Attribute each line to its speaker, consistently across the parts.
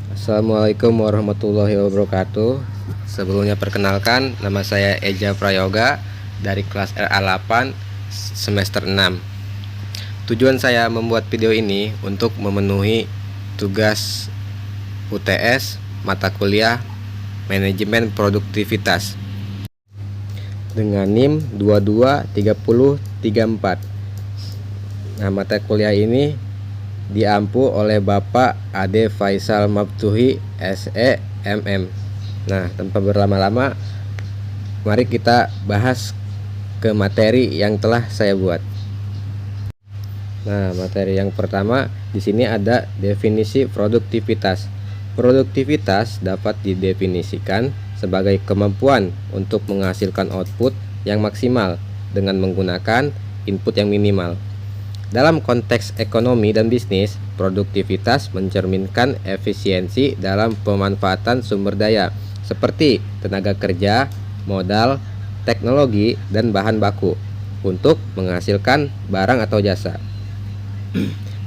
Speaker 1: Assalamualaikum warahmatullahi wabarakatuh. Sebelumnya perkenalkan, nama saya Eja Prayoga dari kelas RA8 semester 6. Tujuan saya membuat video ini untuk memenuhi tugas UTS mata kuliah Manajemen Produktivitas dengan NIM 223034. Nah, mata kuliah ini diampu oleh Bapak Ade Faisal Mabtuhi SE MM. Nah, tanpa berlama-lama, mari kita bahas ke materi yang telah saya buat. Nah, materi yang pertama di sini ada definisi produktivitas. Produktivitas dapat didefinisikan sebagai kemampuan untuk menghasilkan output yang maksimal dengan menggunakan input yang minimal. Dalam konteks ekonomi dan bisnis, produktivitas mencerminkan efisiensi dalam pemanfaatan sumber daya seperti tenaga kerja, modal, teknologi, dan bahan baku untuk menghasilkan barang atau jasa.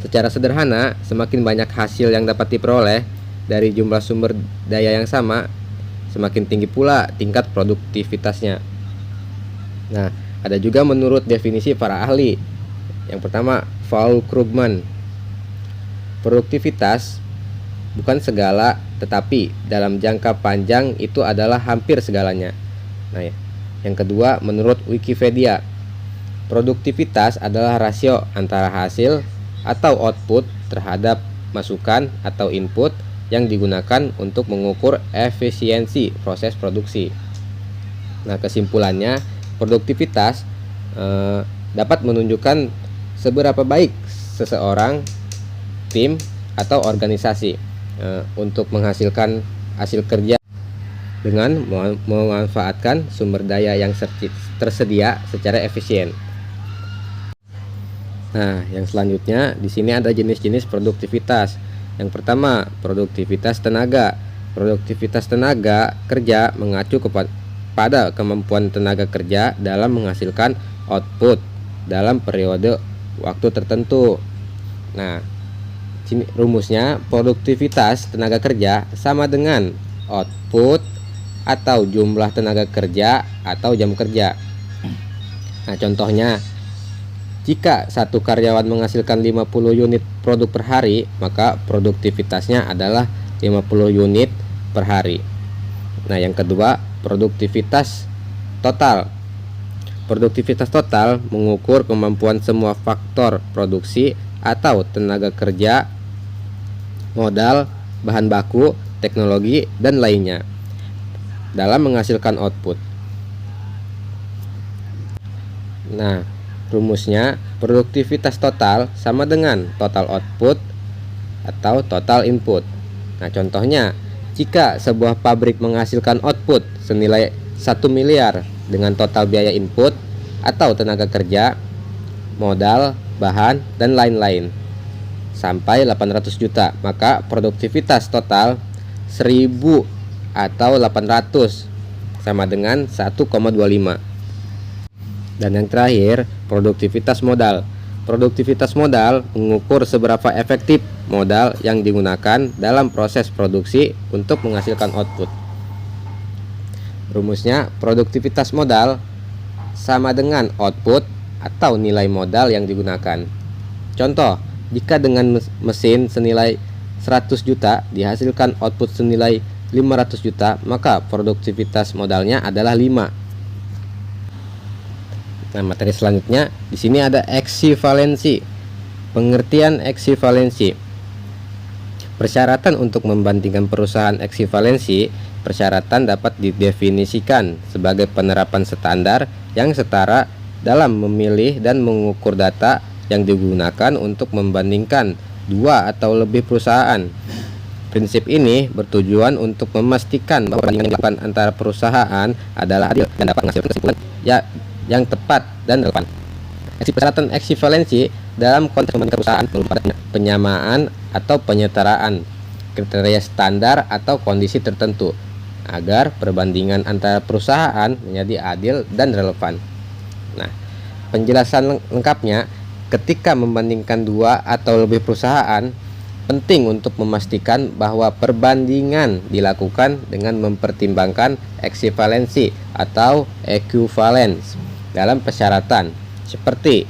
Speaker 1: Secara sederhana, semakin banyak hasil yang dapat diperoleh dari jumlah sumber daya yang sama, semakin tinggi pula tingkat produktivitasnya. Nah, ada juga menurut definisi para ahli. Yang pertama, Paul Krugman. Produktivitas bukan segala, tetapi dalam jangka panjang itu adalah hampir segalanya. Nah, yang kedua, menurut Wikipedia, produktivitas adalah rasio antara hasil atau output terhadap masukan atau input yang digunakan untuk mengukur efisiensi proses produksi. Nah, kesimpulannya, produktivitas dapat menunjukkan seberapa baik seseorang, tim, atau organisasi untuk menghasilkan hasil kerja dengan memanfaatkan sumber daya yang tersedia secara efisien. Nah, yang selanjutnya di sini ada jenis-jenis produktivitas. Yang pertama, produktivitas tenaga. Produktivitas tenaga kerja mengacu pada kemampuan tenaga kerja dalam menghasilkan output dalam periode waktu tertentu. Nah, sini rumusnya, produktivitas tenaga kerja sama dengan output atau jumlah tenaga kerja atau jam kerja. Nah, contohnya, jika satu karyawan menghasilkan 50 unit produk per hari, maka produktivitasnya adalah 50 unit per hari. Nah, yang kedua, produktivitas total. Produktivitas total mengukur kemampuan semua faktor produksi atau tenaga kerja, modal, bahan baku, teknologi, dan lainnya dalam menghasilkan output. Nah, rumusnya, produktivitas total sama dengan total output atau total input. Nah, contohnya, jika sebuah pabrik menghasilkan output senilai 1 miliar dengan total biaya input atau tenaga kerja, modal, bahan, dan lain-lain sampai 800 juta, maka produktivitas total 1000 atau 800 sama dengan 1,25. Dan yang terakhir, produktivitas modal. Produktivitas modal mengukur seberapa efektif modal yang digunakan dalam proses produksi untuk menghasilkan output. Rumusnya, produktivitas modal sama dengan output atau nilai modal yang digunakan. Contoh, jika dengan mesin senilai 100 juta dihasilkan output senilai 500 juta, maka produktivitas modalnya adalah 5. Nah, materi selanjutnya di sini ada eksivalensi. Pengertian eksivalensi. Persyaratan untuk membandingkan perusahaan eksivalensi, persyaratan dapat didefinisikan sebagai penerapan standar yang setara dalam memilih dan mengukur data yang digunakan untuk membandingkan dua atau lebih perusahaan. Prinsip ini bertujuan untuk memastikan bahwa perbandingan yang dilakukan antara perusahaan adalah adil dan dapat menghasilkan kesimpulan yang tepat dan relevan. Persyaratan eksivalensi dalam konteks membandingkan perusahaan merupakan penyamaan atau penyetaraan kriteria standar atau kondisi tertentu agar perbandingan antara perusahaan menjadi adil dan relevan. Nah, penjelasan lengkapnya, ketika membandingkan dua atau lebih perusahaan, penting untuk memastikan bahwa perbandingan dilakukan dengan mempertimbangkan eksivalensi atau equivalence dalam persyaratan seperti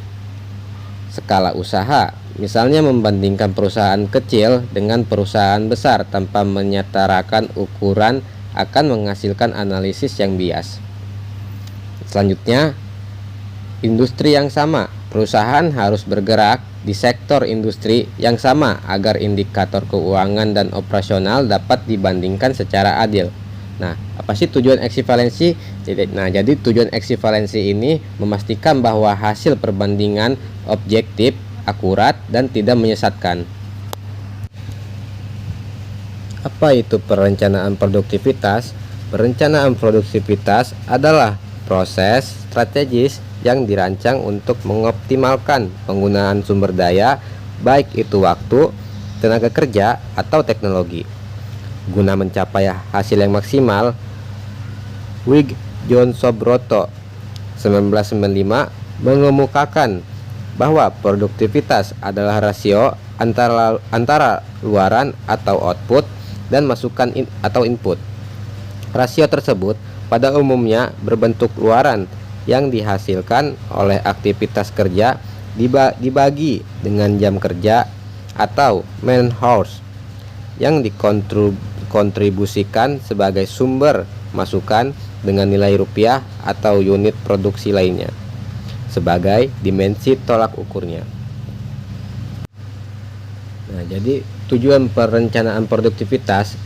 Speaker 1: skala usaha, misalnya membandingkan perusahaan kecil dengan perusahaan besar tanpa menyetarakan ukuran akan menghasilkan analisis yang bias. Selanjutnya, industri yang sama. Perusahaan harus bergerak di sektor industri yang sama agar indikator keuangan dan operasional dapat dibandingkan secara adil. Nah, apa sih tujuan eksivalensi? Jadi tujuan eksivalensi ini memastikan bahwa hasil perbandingan objektif, akurat, dan tidak menyesatkan. Apa itu perencanaan produktivitas? Perencanaan produktivitas adalah proses strategis yang dirancang untuk mengoptimalkan penggunaan sumber daya, baik itu waktu, tenaga kerja, atau teknologi, guna mencapai hasil yang maksimal. Wig John Sobroto 1995 mengemukakan bahwa produktivitas adalah rasio antara luaran atau output dan masukan atau input. Rasio tersebut pada umumnya berbentuk luaran yang dihasilkan oleh aktivitas kerja dibagi dengan jam kerja atau man hours yang dikontribusikan sebagai sumber masukan dengan nilai rupiah atau unit produksi lainnya sebagai dimensi tolak ukurnya. Nah, jadi tujuan perencanaan produktivitas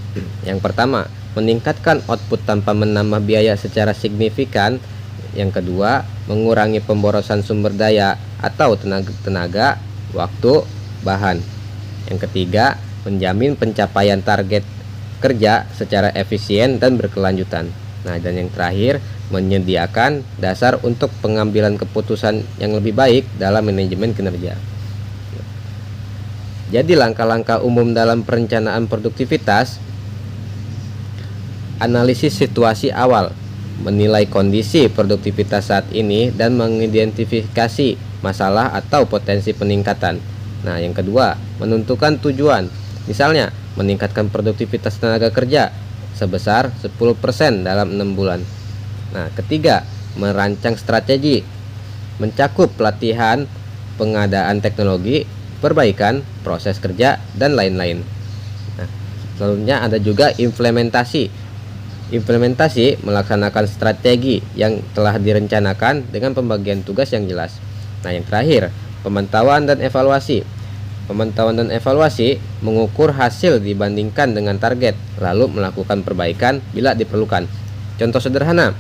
Speaker 1: yang pertama, meningkatkan output tanpa menambah biaya secara signifikan. Yang kedua, mengurangi pemborosan sumber daya atau tenaga, waktu, bahan. Yang ketiga, menjamin pencapaian target kerja secara efisien dan berkelanjutan. Nah, dan yang terakhir, menyediakan dasar untuk pengambilan keputusan yang lebih baik dalam manajemen kinerja. Jadi langkah-langkah umum dalam perencanaan produktivitas: analisis situasi awal, menilai kondisi produktivitas saat ini dan mengidentifikasi masalah atau potensi peningkatan. Nah, yang kedua, menentukan tujuan, misalnya meningkatkan produktivitas tenaga kerja sebesar 10% dalam 6 bulan. Nah, ketiga, merancang strategi, mencakup pelatihan, pengadaan teknologi, perbaikan proses kerja, dan lain-lain. Nah, selanjutnya ada juga implementasi. Implementasi melaksanakan strategi yang telah direncanakan dengan pembagian tugas yang jelas. Nah, yang terakhir, pemantauan dan evaluasi. Pemantauan dan evaluasi mengukur hasil dibandingkan dengan target, lalu melakukan perbaikan bila diperlukan. Contoh sederhana,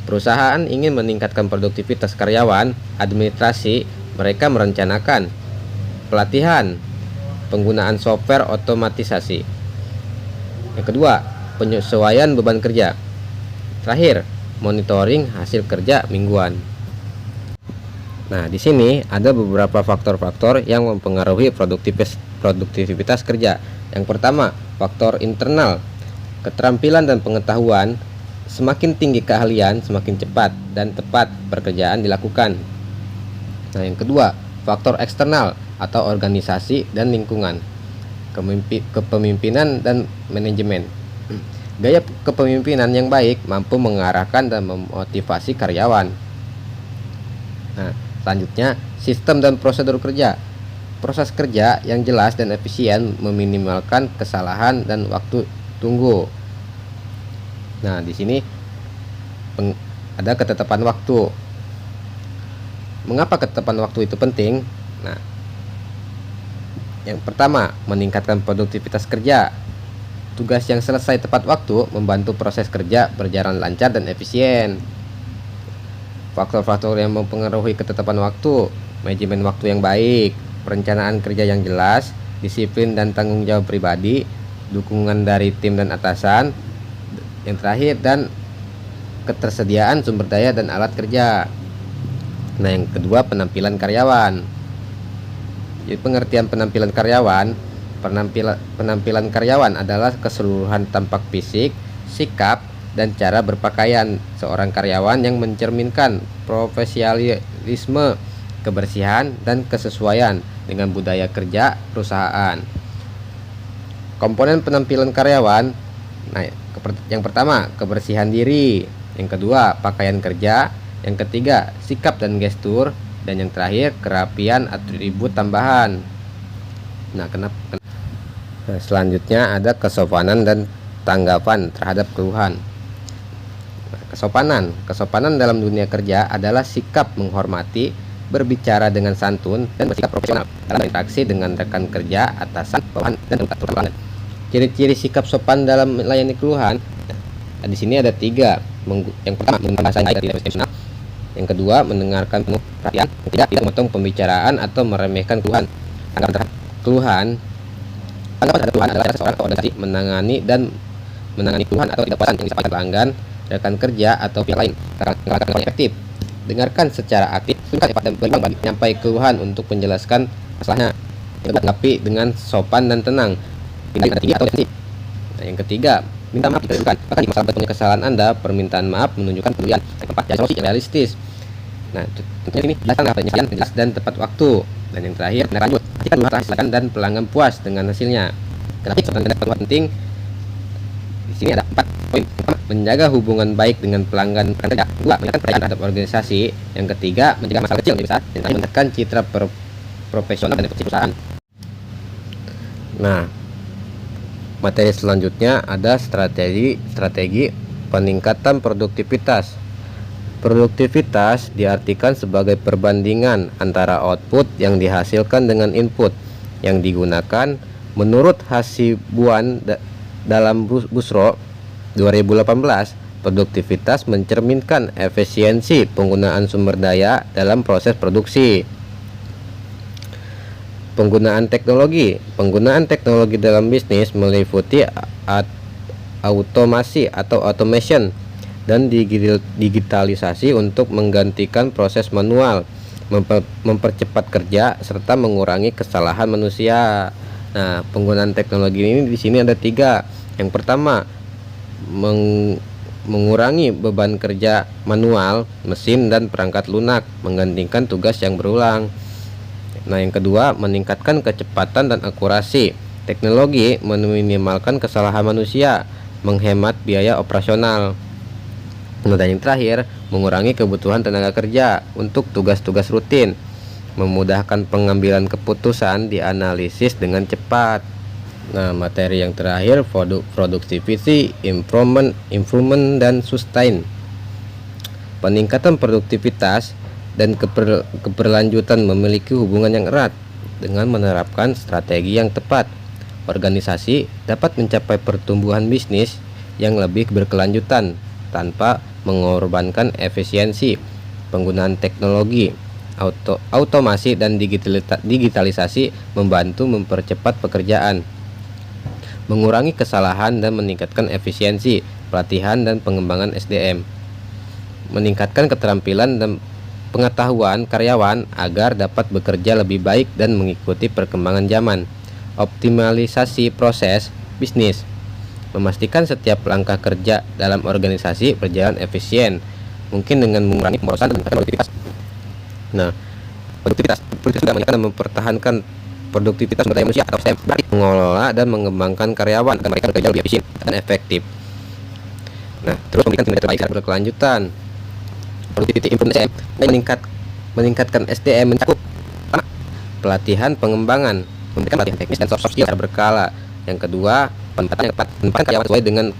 Speaker 1: perusahaan ingin meningkatkan produktivitas karyawan, administrasi, mereka merencanakan pelatihan, penggunaan software otomatisasi. Yang kedua, penyesuaian beban kerja. Terakhir, monitoring hasil kerja mingguan. Nah, di sini ada beberapa faktor-faktor yang mempengaruhi produktivitas kerja. Yang pertama, faktor internal. Keterampilan dan pengetahuan. Semakin tinggi keahlian, semakin cepat dan tepat pekerjaan dilakukan. Nah, yang kedua, faktor eksternal atau organisasi dan lingkungan. Kepemimpinan dan manajemen. Gaya kepemimpinan yang baik mampu mengarahkan dan memotivasi karyawan. Nah, selanjutnya, sistem dan prosedur kerja. Proses kerja yang jelas dan efisien meminimalkan kesalahan dan waktu tunggu. Nah, di sini ada ketetapan waktu. Mengapa ketetapan waktu itu penting? Nah, yang pertama, meningkatkan produktivitas kerja. Tugas yang selesai tepat waktu membantu proses kerja berjalan lancar dan efisien. Faktor-faktor yang mempengaruhi ketetapan waktu: manajemen waktu yang baik, perencanaan kerja yang jelas, disiplin dan tanggung jawab pribadi, dukungan dari tim dan atasan. Yang terakhir, dan ketersediaan sumber daya dan alat kerja. Nah, yang kedua, penampilan karyawan. Jadi pengertian penampilan karyawan, penampilan karyawan adalah keseluruhan tampak fisik, sikap, dan cara berpakaian seorang karyawan yang mencerminkan profesionalisme, kebersihan, dan kesesuaian dengan budaya kerja perusahaan. Komponen penampilan karyawan. Nah, yang pertama kebersihan diri, yang kedua pakaian kerja, yang ketiga sikap dan gestur, dan yang terakhir kerapian atribut tambahan. Nah, selanjutnya ada kesopanan dan tanggapan terhadap keluhan. Nah, kesopanan dalam dunia kerja adalah sikap menghormati, berbicara dengan santun, dan bersikap profesional dalam interaksi dengan rekan kerja, atasan, bawahan, dan pelanggan. Ciri-ciri sikap sopan dalam melayani keluhan. Nah, di sini ada 3. Yang pertama, menggunakan bahasa yang tidak profesional. Yang kedua, mendengarkan penuh perhatian. Yang ketiga, tidak memotong pembicaraan atau meremehkan keluhan. Tanggapan terhadap keluhan adalah seorang koordinasi menangani keluhan atau tidak puasan yang disampaikan pelanggan, rekan kerja, atau pihak lain. Tanggapan yang efektif. Dengarkan secara aktif, dan berimbang menyampaikan keluhan untuk menjelaskan masalahnya. Tanggapi dengan sopan dan tenang. Tindakan tinggi atau defensif. Nah, yang ketiga, minta maaf jika diperlukan. Bahkan di masalah punya kesalahan Anda, permintaan maaf menunjukkan kepedulian. Yang keempat, cari solusi yang realistis. Nah, tentunya ini jelaskan penyelesaian jelas dan tepat waktu. Dan yang terakhir, lanjut. Pastikan keluhan terhasilkan dan pelanggan puas dengan hasilnya. Tetapi sebenarnya penting. Di sini ada 4 poin. Pertama, menjaga hubungan baik dengan pelanggan kerja. Kedua, meningkatkan percayaan terhadap organisasi. Yang ketiga, mencegah masalah kecil lebih besar. Dan terakhir, meningkatkan citra profesional dan efektif perusahaan. Nah, materi selanjutnya ada strategi peningkatan produktivitas. Produktivitas diartikan sebagai perbandingan antara output yang dihasilkan dengan input yang digunakan. Menurut Hasibuan dalam Busro 2018, produktivitas mencerminkan efisiensi penggunaan sumber daya dalam proses produksi. Penggunaan teknologi dalam bisnis meliputi automasi atau automation dan digitalisasi untuk menggantikan proses manual, mempercepat kerja serta mengurangi kesalahan manusia. Nah, penggunaan teknologi ini di sini ada 3. Yang pertama, mengurangi beban kerja manual, mesin dan perangkat lunak, menggantikan tugas yang berulang. Nah, yang kedua, meningkatkan kecepatan dan akurasi. Teknologi meminimalkan kesalahan manusia, menghemat biaya operasional. Nah, dan yang terakhir, mengurangi kebutuhan tenaga kerja untuk tugas-tugas rutin, memudahkan pengambilan keputusan, dianalisis dengan cepat. Nah, materi yang terakhir, productivity, improvement dan sustain. Peningkatan produktivitas dan keberlanjutan memiliki hubungan yang erat. Dengan menerapkan strategi yang tepat, organisasi dapat mencapai pertumbuhan bisnis yang lebih berkelanjutan tanpa mengorbankan efisiensi. Penggunaan teknologi, automasi dan digitalisasi membantu mempercepat pekerjaan, mengurangi kesalahan dan meningkatkan efisiensi. Pelatihan dan pengembangan SDM, meningkatkan keterampilan dan pengetahuan karyawan agar dapat bekerja lebih baik dan mengikuti perkembangan zaman. Optimalisasi proses bisnis, memastikan setiap langkah kerja dalam organisasi berjalan efisien, mungkin dengan mengurangi pemborosan dan meningkatkan produktivitas. Nah, produktivitas juga meningkatkan dan mempertahankan produktivitas sumber daya manusia atau SDM, mengelola dan mengembangkan karyawan agar mereka bekerja lebih efisien dan efektif. Nah, terus memberikan kinerja terbaik secara berkelanjutan. Productivity improvement SDM, meningkatkan SDM mencakup pelatihan pengembangan, memberikan pelatihan teknis dan soft skill secara berkala. Yang kedua, penempatan karyawan sesuai dengan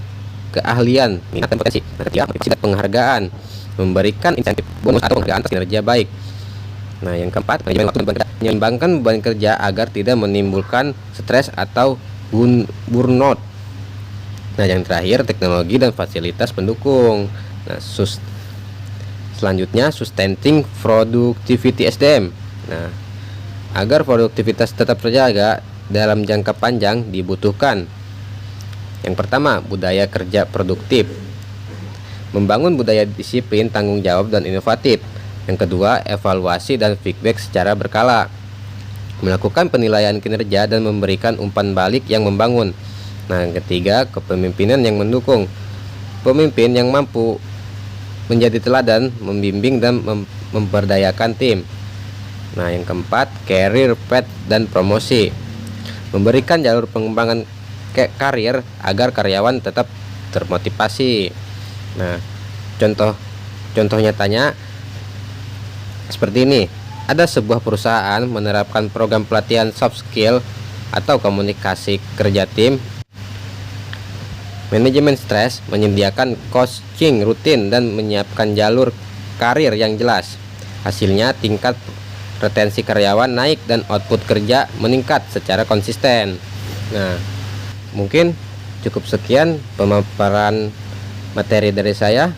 Speaker 1: keahlian, minat dan potensi. Yang ketiga, motivasi dan penghargaan, memberikan insentif bonus atau penghargaan atas kinerja baik. Nah, yang keempat, manajemen waktu dan beban kerja, menyeimbangkan beban kerja agar tidak menimbulkan stres atau burnout. Nah, yang terakhir, teknologi dan fasilitas pendukung. Nah, selanjutnya, sustaining productivity SDM. Nah, agar produktivitas tetap terjaga dalam jangka panjang dibutuhkan, yang pertama, budaya kerja produktif, membangun budaya disiplin, tanggung jawab dan inovatif. Yang kedua, evaluasi dan feedback secara berkala, melakukan penilaian kinerja dan memberikan umpan balik yang membangun. Nah, yang ketiga, kepemimpinan yang mendukung, pemimpin yang mampu menjadi teladan, membimbing dan memberdayakan tim. Nah, yang keempat, career path dan promosi, memberikan jalur pengembangan karir agar karyawan tetap termotivasi. Nah, contoh nyatanya seperti ini. Ada sebuah perusahaan menerapkan program pelatihan soft skill atau komunikasi kerja tim, manajemen stres, menyediakan coaching rutin, dan menyiapkan jalur karir yang jelas. Hasilnya tingkat retensi karyawan naik dan output kerja meningkat secara konsisten. Nah, mungkin cukup sekian pemaparan materi dari saya.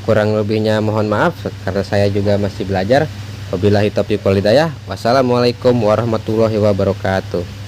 Speaker 1: Kurang lebihnya mohon maaf karena saya juga masih belajar. Wabillahi taufiq wal hidayah. Wassalamualaikum warahmatullahi wabarakatuh.